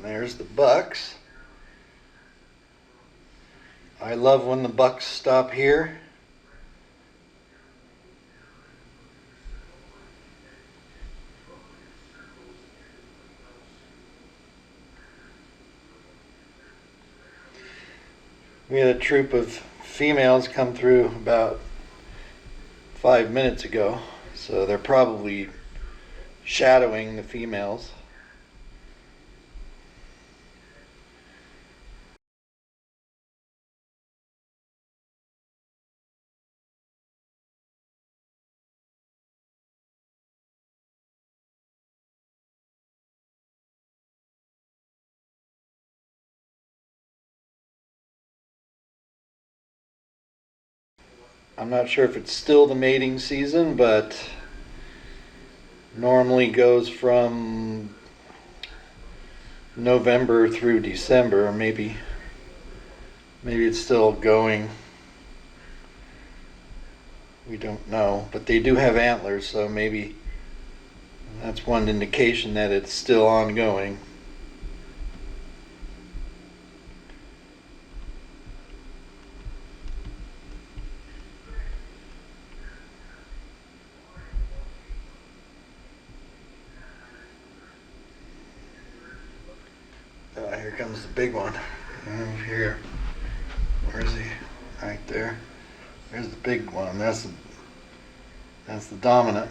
And there's the bucks. I love when the bucks stop here. We had a troop of females come through about 5 minutes ago, so they're probably shadowing the females. I'm not sure if it's still the mating season, but normally goes from November through December, or maybe it's still going. We don't know, but they do have antlers, so maybe that's one indication that it's still ongoing. Here comes the big one. Over here. Where is he? Right there. There's the big one. That's the dominant.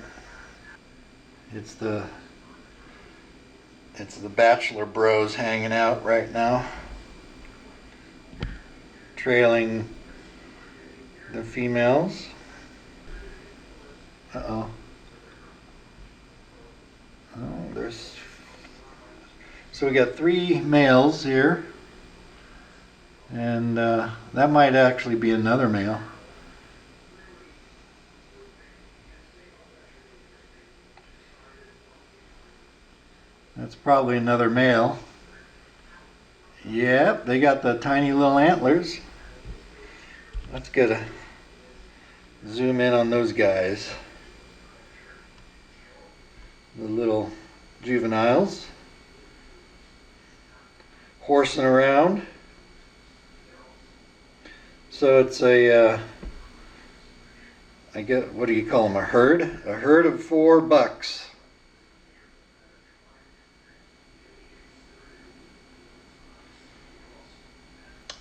It's the bachelor bros hanging out right now, trailing the females. Oh, there's. So we got 3 males here, and that might actually be another male. That's probably another male. Yep, they got the tiny little antlers. Let's get a zoom in on those guys. The little juveniles horsing around. So it's a, I get, what do you call them? A herd? A herd of 4 bucks.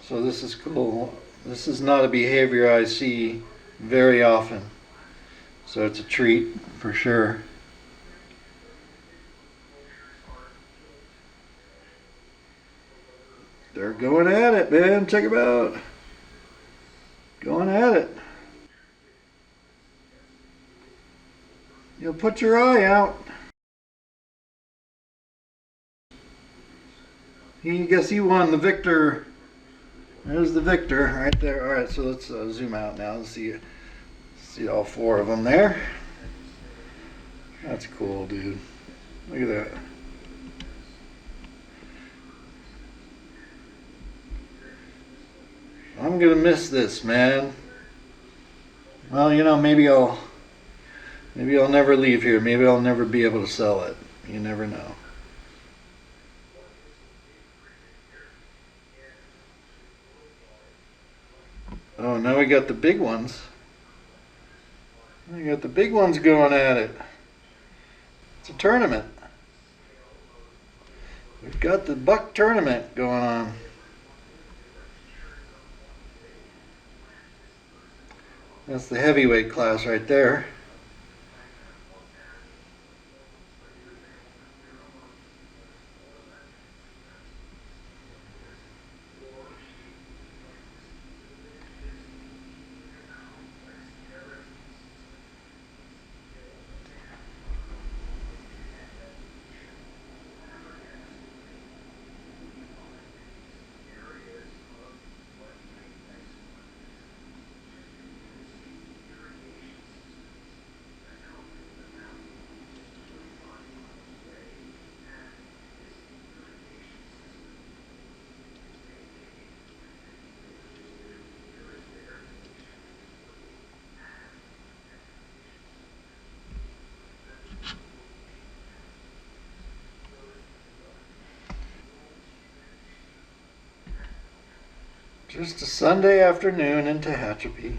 So this is cool. This is not a behavior I see very often. So it's a treat for sure. They're going at it, man. Check them out. Going at it. You'll put your eye out. Guess he won the victor. There's the victor right there. All right, so let's zoom out now and see all 4 of them there. That's cool, dude. Look at that. I'm gonna miss this, man. Well, maybe I'll never leave here. Maybe I'll never be able to sell it. You never know. Oh, now we got the big ones. We got the big ones going at it. It's a tournament. We've got the buck tournament going on. That's the heavyweight class right there. Just a Sunday afternoon in Tehachapi.